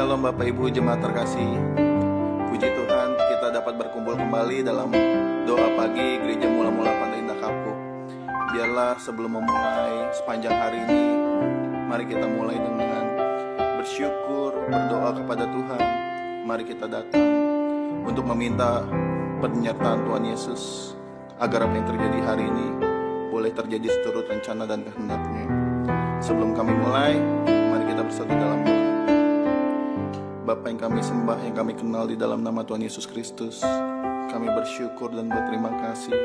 Shalom Bapak Ibu Jemaat terkasih. Puji Tuhan kita dapat berkumpul kembali dalam doa pagi Gereja Mula-Mula Pantai Indah Kapuk. Biarlah sebelum memulai sepanjang hari ini, mari kita mulai dengan bersyukur, berdoa kepada Tuhan. Mari kita datang untuk meminta penyertaan Tuhan Yesus, agar apa yang terjadi hari ini boleh terjadi seturut rencana dan kehendak-Nya. Sebelum kami mulai, mari kita bersatu dalam doa. Bapa yang kami sembah, yang kami kenal di dalam nama Tuhan Yesus Kristus, kami bersyukur dan berterima kasih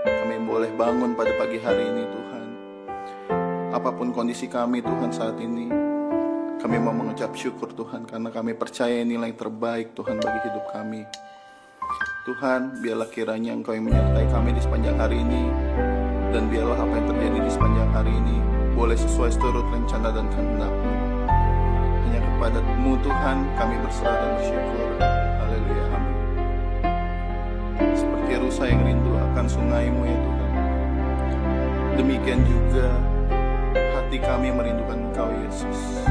kami boleh bangun pada pagi hari ini Tuhan. Apapun kondisi kami Tuhan saat ini, kami mau mengucap syukur Tuhan, karena kami percaya nilai terbaik Tuhan bagi hidup kami. Tuhan, biarlah kiranya Engkau yang menyertai kami di sepanjang hari ini, dan biarlah apa yang terjadi di sepanjang hari ini boleh sesuai seturut rencana dan kehendak-Mu. Hanya kepada-Mu Tuhan kami berserah dan bersyukur. Haleluya, amin. Seperti rusa yang rindu akan sungai-Mu ya Tuhan, demikian juga hati kami merindukan Engkau Yesus.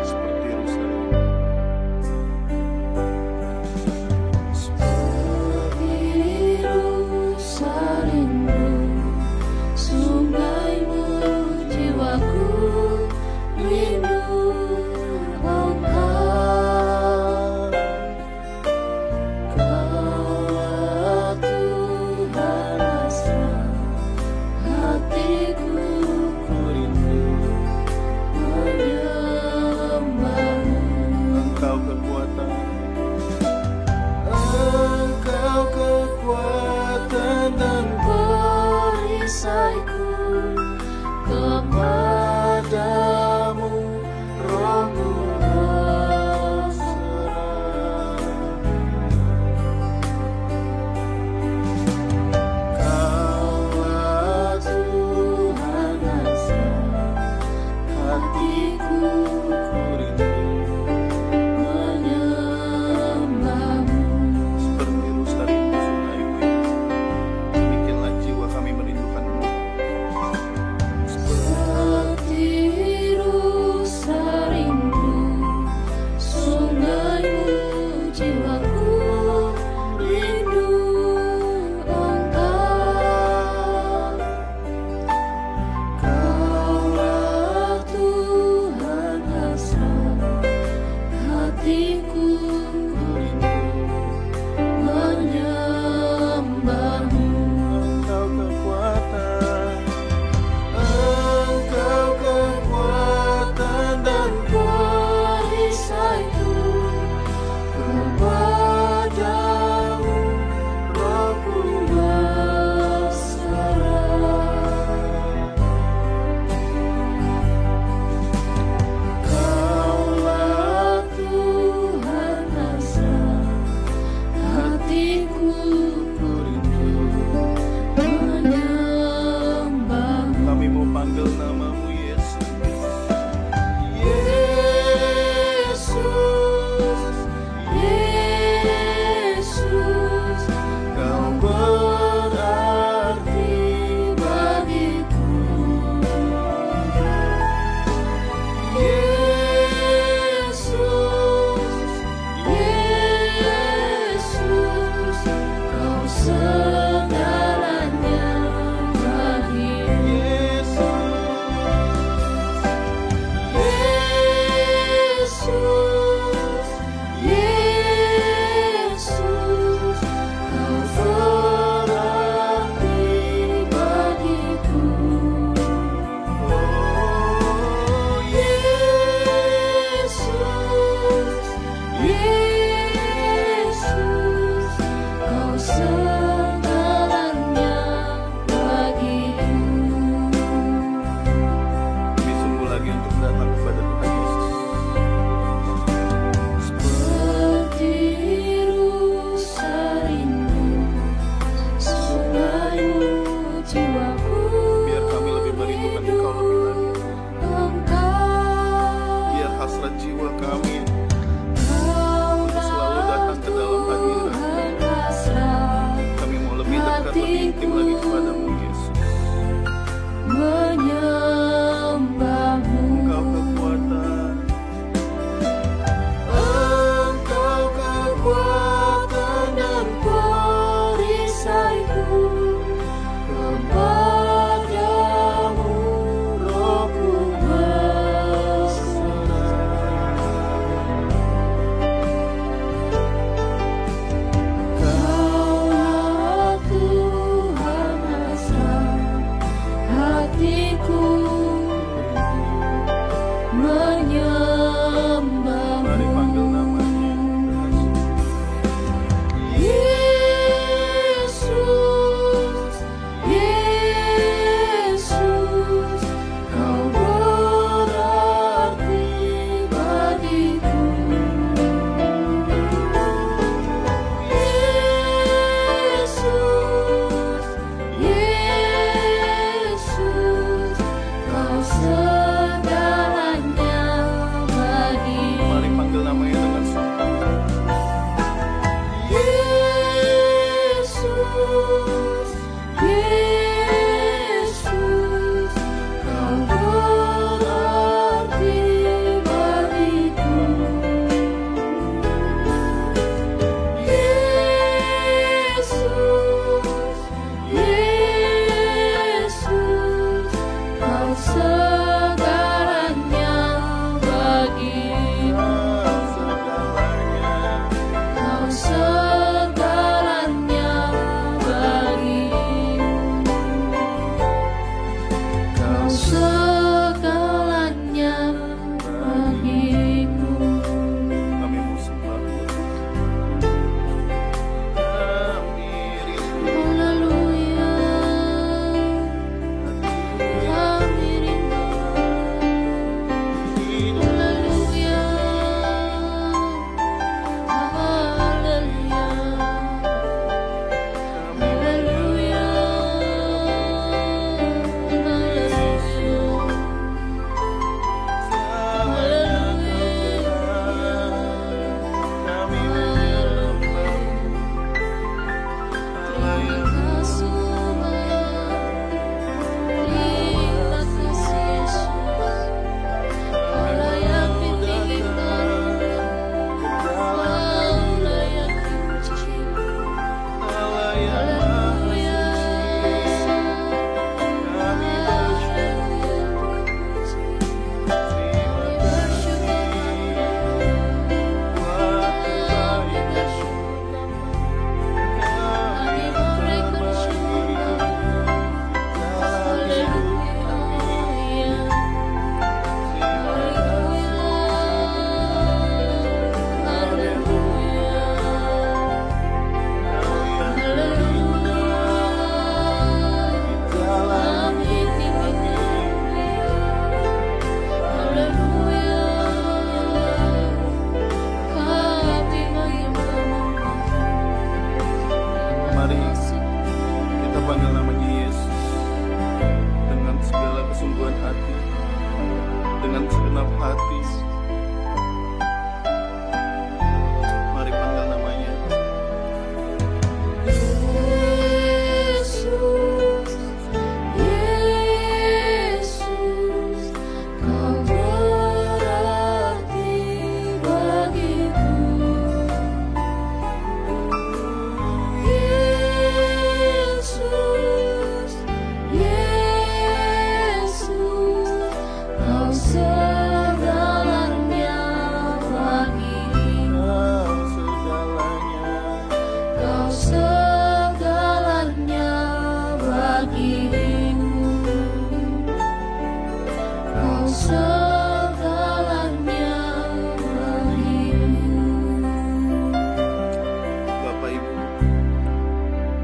Seperti rusa. Seperti rusa rindu sungai-Mu, jiwaku rindu Engkau. Kaulah Tuhan asal hatiku, ku rindu menyembah-Mu. Engkau kekuatan, Engkau kekuatan dan perisaiku, kepadamu rohku berserah. Kaulah Tuhan asal hatiku, ku rindu menyembah-Mu. seperti rusa rindu sungai-Mu, demikianlah jiwa kami merindukan-Mu. Seperti rusa rindu sungai-Mu, jiwaku rindu Engkau. Kaulah Tuhan asal hatiku, ku rindu menyembah-Mu. Engkau kekuatan, Engkau kekuatan dan perisaiku, kepadamu rohku berserah. Kaulah Tuhan asal hatiku, ku rindu menyembah-Mu. kami mau panggil nama-Mu Yesus. Yesus, Yesus, Kau berarti bagiku. Yesus, Yesus, Kau segalanya bagiku. Yesus, segalanya bagiku. Kau segalanya bagiku. Kau segalanya bagiku. Kami mau sembah, kami rindu. Haleluya. Kami rindu. Haleluya. Haleluya. Haleluya. Mari kita panggil namanya Yesus dengan segala kesungguhan hati, dengan segenap hati. Mari panggil namanya. Yesus, Yesus, Kau berarti bagiku. Yesus, Yesus, Kau segalanya bagiku. Kau segalanya. Kau segalanya bagiku. Kau segalanya bagiku. Bapak Ibu,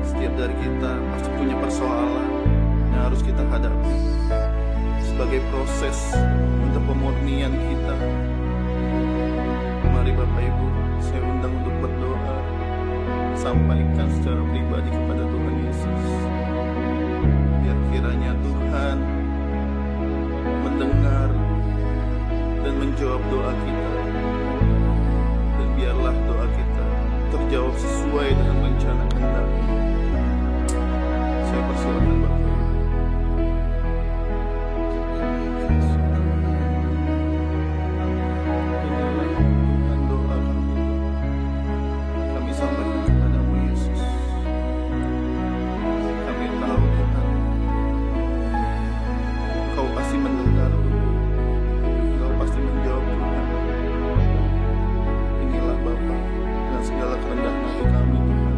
setiap dari kita pasti punya persoalan yang harus kita hadapi sebagai proses untuk pemurnian kita. Mari Bapak Ibu, saya undang untuk berdoa, sampaikan secara pribadi kepada Tuhan Yesus. Biar kiranya Tuhan mendengar dan menjawab doa kita. Dan biarlah doa kita terjawab sesuai dengan rencana kehendak-Nya. Saya persilakan Bapak Ibu. Inilah Tuhan doa kami. Kami sampaikan kepadamu Yesus. Kami tahu Tuhan, Kau pasti mendengar Tuhan. Kau pasti menjawab Tuhan. Inilah Bapa, dengan segala kerendahan hati kami Tuhan,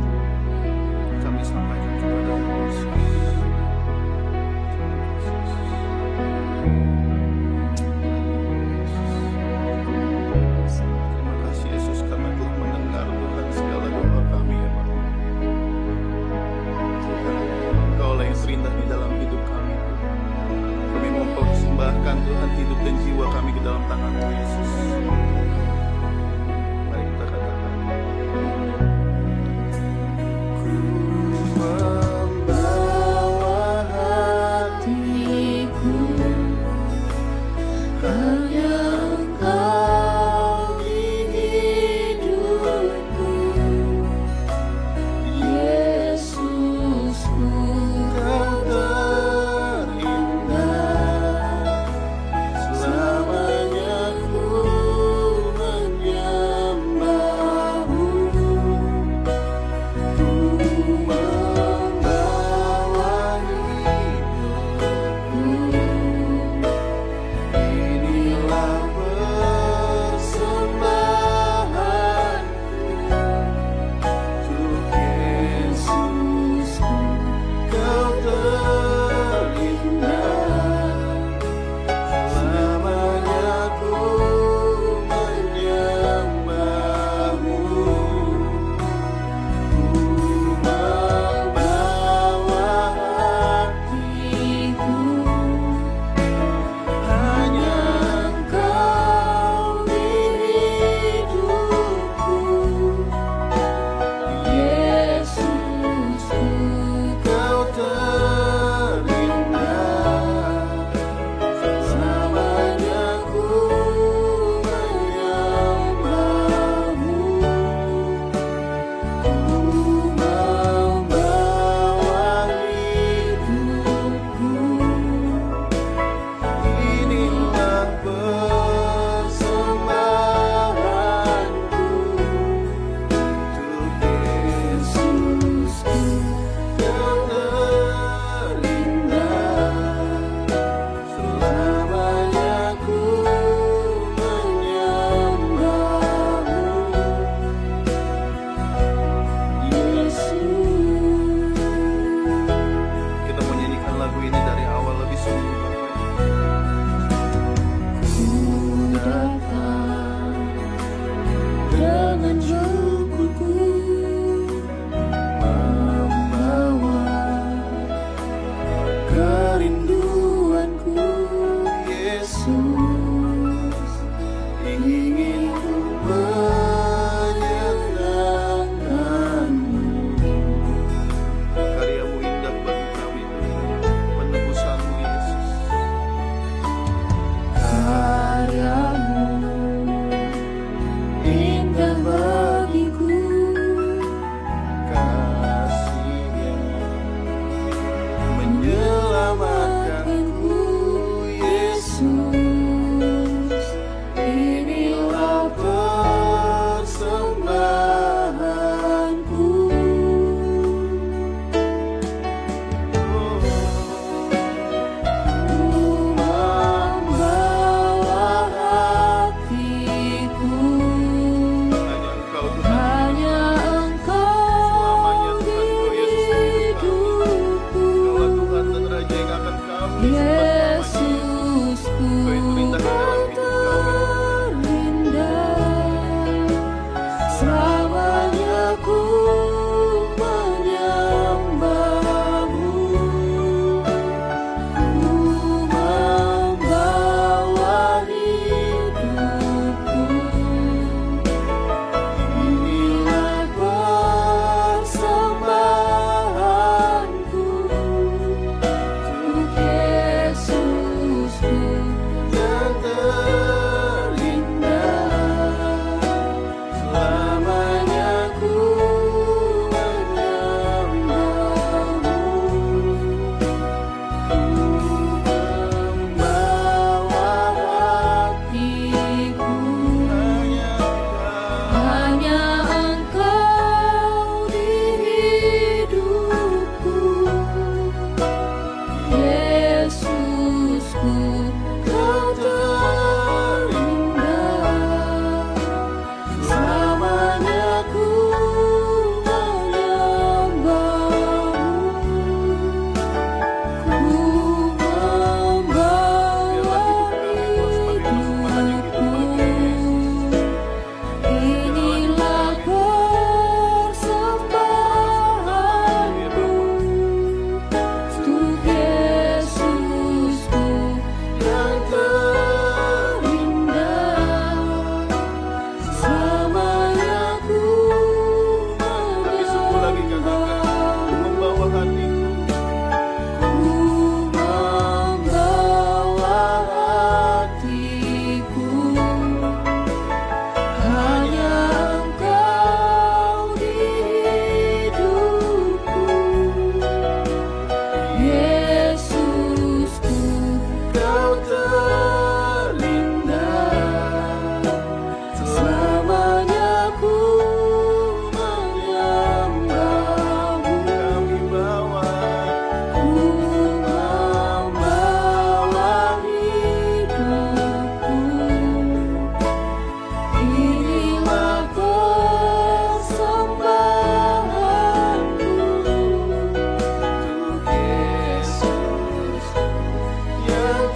kami sampaikan kepadamu Yesus. Terima kasih Yesus karena telah mendengar Tuhan segala doa kami ya Bapa. Tuhan, Engkaulah yang terindah di dalam hidup kami Tuhan. Kami mempersembahkan Tuhan hidup dan jiwa kami ke dalam tangan-Mu Yesus. Mari kita katakan. Ku membawa Hatiku hanya Engkau di hidupku. Yesusku, Kau terindah selamanya ku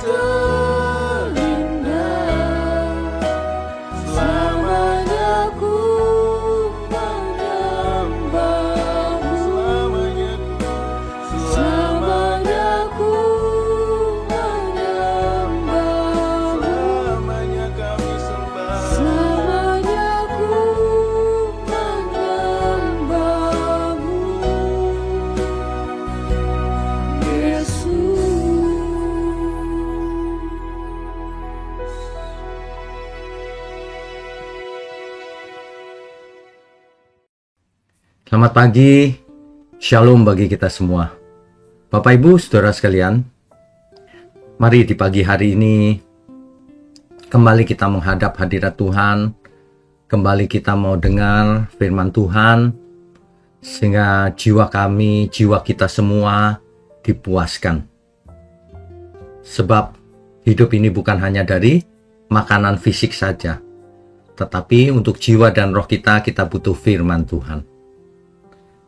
terindah. Selamanya ku menyembahmu. Selamanya ku menyembahmu. Selamanya kami sembah. Selamanya ku menyembahmu, Yesus. Selamat pagi, shalom bagi kita semua. Bapak Ibu, saudara sekalian, mari di pagi hari ini kembali kita menghadap hadirat Tuhan, kembali kita mau dengar firman Tuhan, sehingga jiwa kami, jiwa kita semua dipuaskan. Sebab hidup ini bukan hanya dari makanan fisik saja, tetapi untuk jiwa dan roh kita butuh firman Tuhan.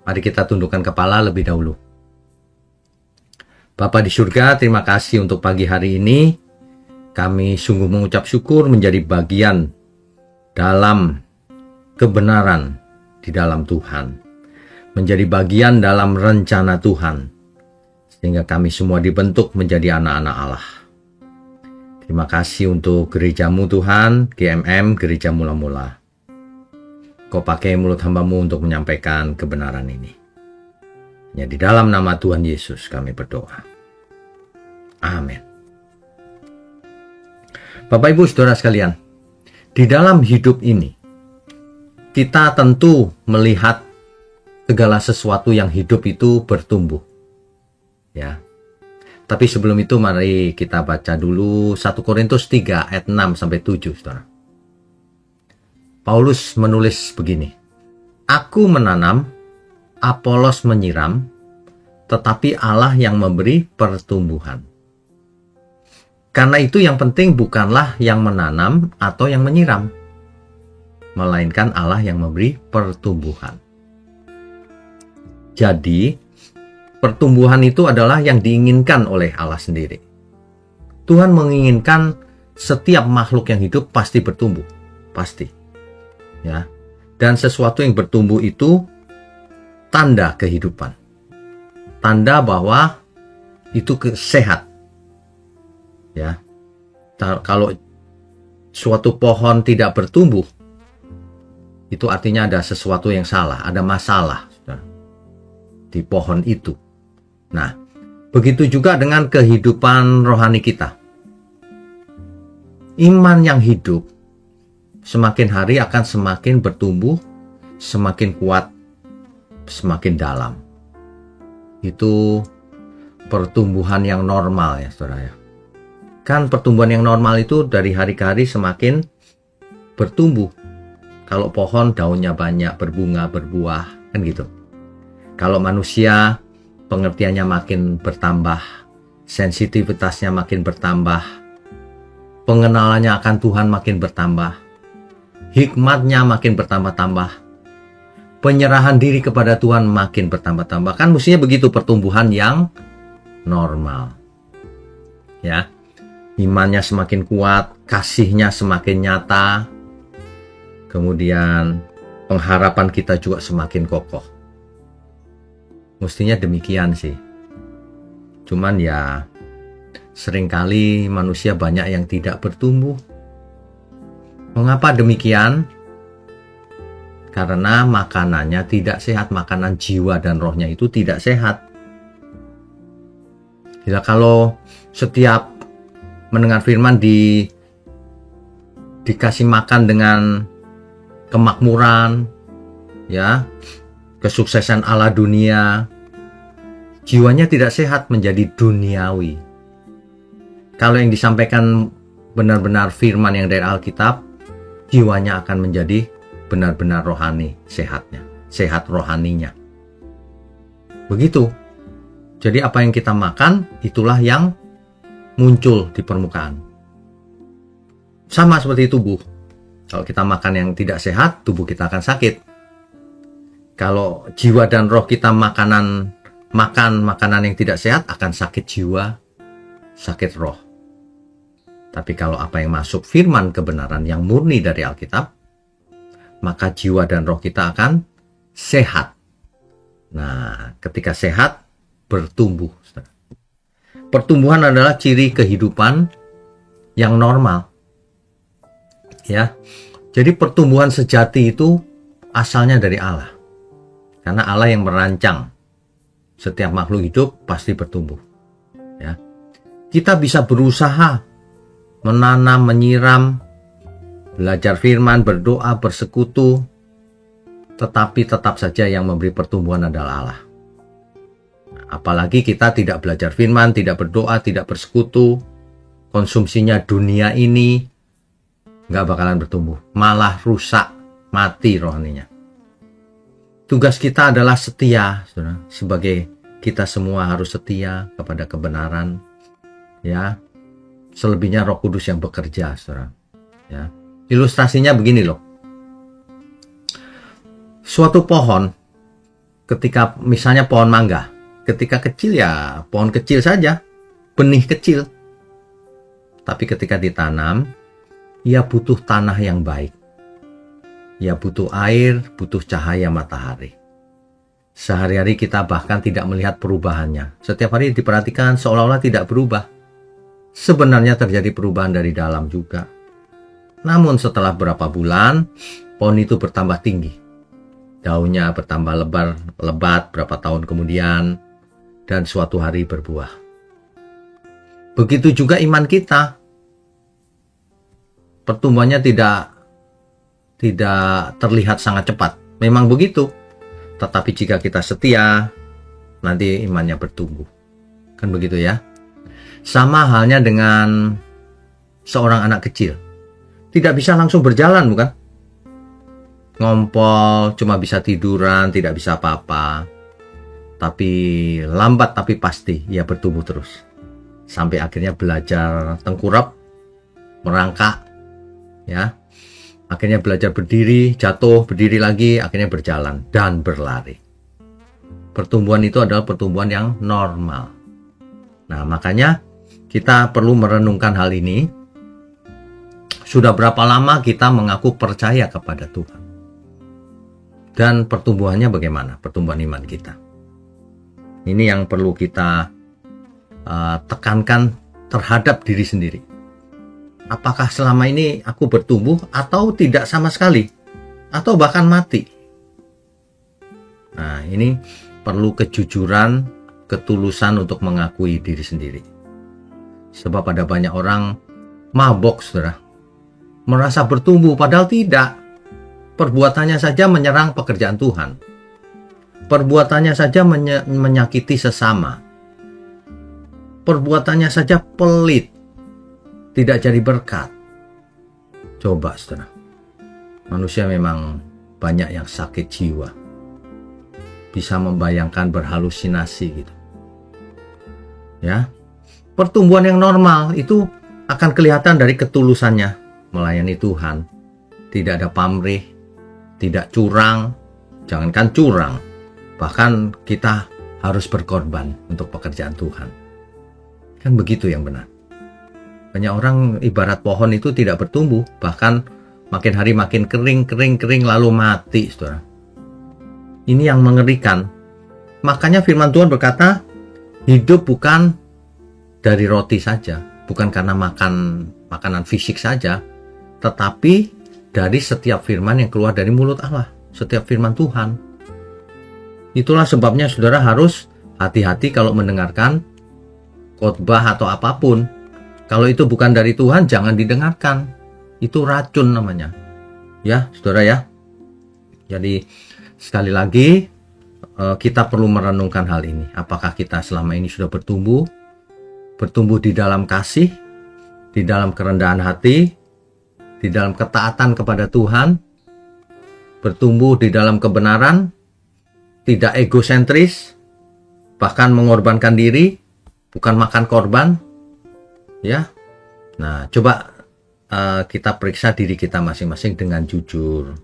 Mari kita tundukkan kepala lebih dahulu. Bapa di surga, terima kasih untuk pagi hari ini. Kami sungguh mengucap syukur menjadi bagian dalam kebenaran di dalam Tuhan. Menjadi bagian dalam rencana Tuhan. Sehingga kami semua dibentuk menjadi anak-anak Allah. Terima kasih untuk gerejamu Tuhan, GMM, Gereja Mula-Mula. Kau pakai mulut hamba-Mu untuk menyampaikan kebenaran ini. Hanya di dalam nama Tuhan Yesus kami berdoa. Amin. Bapak Ibu saudara sekalian, di dalam hidup ini, kita tentu melihat segala sesuatu yang hidup itu bertumbuh. Ya. Tapi sebelum itu mari kita baca dulu 1 Korintus 3 ayat 6 sampai 7, saudara. Paulus menulis begini, "Aku menanam, Apolos menyiram, tetapi Allah yang memberi pertumbuhan. Karena itu yang penting bukanlah yang menanam atau yang menyiram, melainkan Allah yang memberi pertumbuhan." Jadi, pertumbuhan itu adalah yang diinginkan oleh Allah sendiri. Tuhan menginginkan setiap makhluk yang hidup pasti bertumbuh, pasti. Ya, dan sesuatu yang bertumbuh itu tanda kehidupan, tanda bahwa itu sehat. Ya, kalau suatu pohon tidak bertumbuh, itu artinya ada sesuatu yang salah, ada masalah di pohon itu. Nah, begitu juga dengan kehidupan rohani kita. Iman yang hidup semakin hari akan semakin bertumbuh, semakin kuat, semakin dalam. Itu pertumbuhan yang normal ya saudara ya. Kan pertumbuhan yang normal itu dari hari ke hari semakin bertumbuh. Kalau pohon daunnya banyak, berbunga, berbuah, kan gitu. Kalau manusia pengertiannya makin bertambah, sensitivitasnya makin bertambah, pengenalannya akan Tuhan makin bertambah, hikmatnya makin bertambah-tambah, penyerahan diri kepada Tuhan makin bertambah-tambah. Kan mestinya begitu pertumbuhan yang normal. Ya, imannya semakin kuat, kasihnya semakin nyata, kemudian pengharapan kita juga semakin kokoh. Mestinya demikian sih. Cuman ya, seringkali manusia banyak yang tidak bertumbuh. Mengapa demikian? Karena makanannya tidak sehat, makanan jiwa dan rohnya itu tidak sehat. Bila kalau setiap mendengar firman dikasih makan dengan kemakmuran, ya, kesuksesan ala dunia, jiwanya tidak sehat, menjadi duniawi. Kalau yang disampaikan benar-benar firman yang dari Alkitab, jiwanya akan menjadi benar-benar rohani, sehat rohaninya. Begitu. Jadi apa yang kita makan, itulah yang muncul di permukaan. Sama seperti tubuh. Kalau kita makan yang tidak sehat, tubuh kita akan sakit. Kalau jiwa dan roh kita makan makanan yang tidak sehat, akan sakit jiwa, sakit roh. Tapi kalau apa yang masuk firman kebenaran yang murni dari Alkitab, maka jiwa dan roh kita akan sehat. Nah, ketika sehat, bertumbuh. Pertumbuhan adalah ciri kehidupan yang normal. Ya. Jadi pertumbuhan sejati itu asalnya dari Allah. Karena Allah yang merancang setiap makhluk hidup pasti bertumbuh. Ya. Kita bisa berusaha menanam, menyiram, belajar firman, berdoa, bersekutu, tetapi tetap saja yang memberi pertumbuhan adalah Allah. Apalagi kita tidak belajar firman, tidak berdoa, tidak bersekutu, konsumsinya dunia ini, nggak bakalan bertumbuh. Malah rusak, mati rohaninya. Tugas kita adalah setia, saudara. Sebagai kita semua harus setia kepada kebenaran. Ya, selebihnya Roh Kudus yang bekerja, saudara. Ya. Ilustrasinya begini loh. Suatu pohon, ketika misalnya pohon mangga, ketika kecil ya pohon kecil saja, benih kecil. Tapi ketika ditanam, ia butuh tanah yang baik. Ia butuh air, butuh cahaya matahari. Sehari-hari kita bahkan tidak melihat perubahannya. Setiap hari diperhatikan seolah-olah tidak berubah. Sebenarnya terjadi perubahan dari dalam juga. Namun setelah beberapa bulan, pohon itu bertambah tinggi. Daunnya bertambah lebat berapa tahun kemudian, dan suatu hari berbuah. Begitu juga iman kita. Pertumbuhannya tidak terlihat sangat cepat. Memang begitu. Tetapi jika kita setia, nanti imannya bertumbuh. Kan begitu ya. Sama halnya dengan seorang anak kecil. Tidak bisa langsung berjalan, bukan? Ngompol, cuma bisa tiduran, tidak bisa apa-apa. Tapi lambat tapi pasti ia bertumbuh terus. Sampai akhirnya belajar tengkurap, merangkak, ya. Akhirnya belajar berdiri, jatuh, berdiri lagi, akhirnya berjalan dan berlari. Pertumbuhan itu adalah pertumbuhan yang normal. Nah, makanya kita perlu merenungkan hal ini. Sudah berapa lama kita mengaku percaya kepada Tuhan? Dan pertumbuhannya bagaimana? Pertumbuhan iman kita. Ini yang perlu kita tekankan terhadap diri sendiri. Apakah selama ini aku bertumbuh atau tidak sama sekali? Atau bahkan mati? Nah, ini perlu kejujuran, ketulusan untuk mengakui diri sendiri. Sebab ada banyak orang mabok, saudara. Merasa bertumbuh padahal tidak. Perbuatannya saja menyerang pekerjaan Tuhan. Perbuatannya saja menyakiti sesama. Perbuatannya saja pelit. Tidak jadi berkat. Coba, saudara. Manusia memang banyak yang sakit jiwa. Bisa membayangkan berhalusinasi gitu. Ya. Pertumbuhan yang normal itu akan kelihatan dari ketulusannya melayani Tuhan. Tidak ada pamrih, tidak curang, jangankan curang. Bahkan kita harus berkorban untuk pekerjaan Tuhan. Kan begitu yang benar. Banyak orang ibarat pohon itu tidak bertumbuh, bahkan makin hari makin kering lalu mati, saudara. Ini yang mengerikan. Makanya firman Tuhan berkata, hidup bukan dari roti saja, bukan karena makan makanan fisik saja, tetapi dari setiap firman yang keluar dari mulut Allah, setiap firman Tuhan. Itulah sebabnya saudara harus hati-hati kalau mendengarkan khotbah atau apapun. Kalau itu bukan dari Tuhan, jangan didengarkan. Itu racun namanya. Ya, saudara ya. Jadi, sekali lagi, kita perlu merenungkan hal ini. Apakah kita selama ini sudah bertumbuh? Bertumbuh di dalam kasih, di dalam kerendahan hati, di dalam ketaatan kepada Tuhan, bertumbuh di dalam kebenaran, tidak egosentris, bahkan mengorbankan diri, bukan makan korban. Ya, nah coba kita periksa diri kita masing-masing dengan jujur.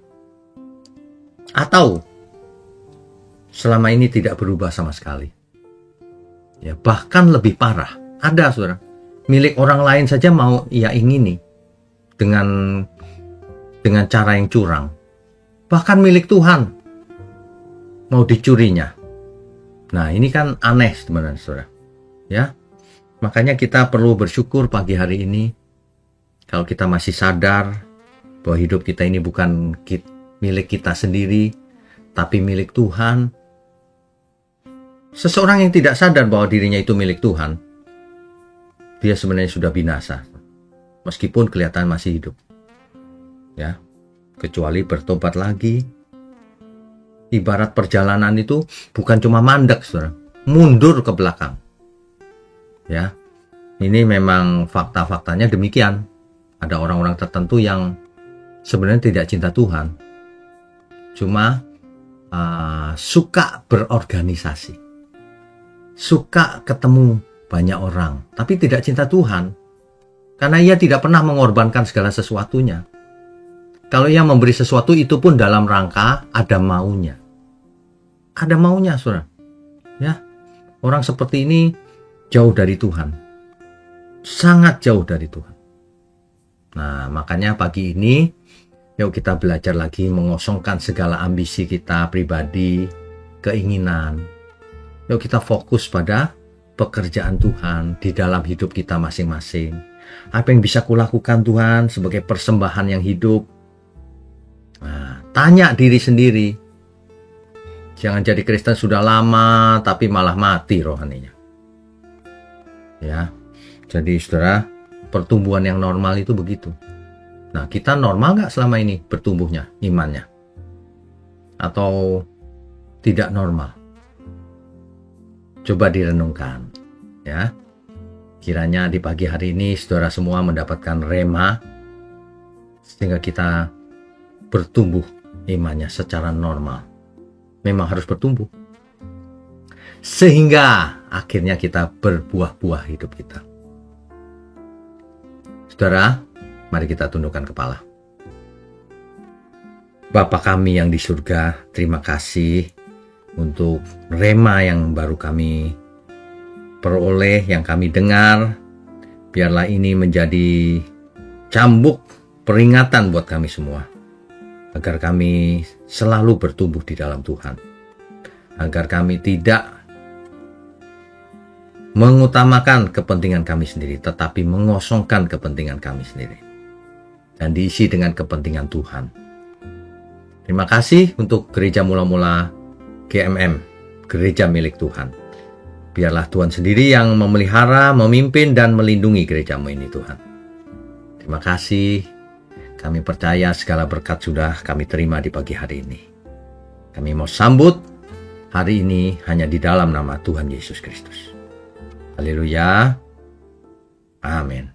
Atau selama ini tidak berubah sama sekali. Ya, bahkan lebih parah. Ada, saudara. milik orang lain saja mau ia ingini dengan cara yang curang. Bahkan milik Tuhan mau dicurinya. Nah, ini kan aneh sebenarnya, saudara. Ya, makanya kita perlu bersyukur pagi hari ini kalau kita masih sadar bahwa hidup kita ini bukan milik kita sendiri, tapi milik Tuhan. Seseorang yang tidak sadar bahwa dirinya itu milik Tuhan, dia sebenarnya sudah binasa, meskipun kelihatan masih hidup. Ya, kecuali bertobat lagi. Ibarat perjalanan itu bukan cuma mandek, saudara, mundur ke belakang. Ya, ini memang fakta-faktanya demikian. Ada orang-orang tertentu yang sebenarnya tidak cinta Tuhan, cuma suka berorganisasi, suka ketemu banyak orang, tapi tidak cinta Tuhan, karena ia tidak pernah mengorbankan segala sesuatunya. Kalau ia memberi sesuatu, itu pun dalam rangka ada maunya. Ada maunya, saudara. Ya, orang seperti ini jauh dari Tuhan. Sangat jauh dari Tuhan. Nah, makanya pagi ini, yuk kita belajar lagi mengosongkan segala ambisi kita pribadi, keinginan. Yuk kita fokus pada pekerjaan Tuhan di dalam hidup kita masing-masing. Apa yang bisa kulakukan Tuhan sebagai persembahan yang hidup? Nah, tanya diri sendiri. Jangan jadi Kristen sudah lama tapi malah mati rohaninya. Ya, jadi saudara, pertumbuhan yang normal itu begitu. Nah, kita normal nggak selama ini bertumbuhnya imannya? Atau tidak normal? Coba direnungkan. Ya, kiranya di pagi hari ini saudara semua mendapatkan rema sehingga kita bertumbuh imannya secara normal. Memang harus bertumbuh sehingga akhirnya kita berbuah-buah hidup kita. Saudara, mari kita tundukkan kepala. Bapa kami yang di surga, terima kasih untuk rema yang baru kami peroleh, yang kami dengar. Biarlah ini menjadi cambuk peringatan buat kami semua, agar kami selalu bertumbuh di dalam Tuhan, agar kami tidak mengutamakan kepentingan kami sendiri, tetapi mengosongkan kepentingan kami sendiri dan diisi dengan kepentingan Tuhan. Terima kasih untuk Gereja Mula-Mula GMM, gereja milik Tuhan. Biarlah Tuhan sendiri yang memelihara, memimpin, dan melindungi gerejamu ini, Tuhan. Terima kasih. Kami percaya segala berkat sudah kami terima di pagi hari ini. Kami mau sambut hari ini hanya di dalam nama Tuhan Yesus Kristus. Haleluya. Amin.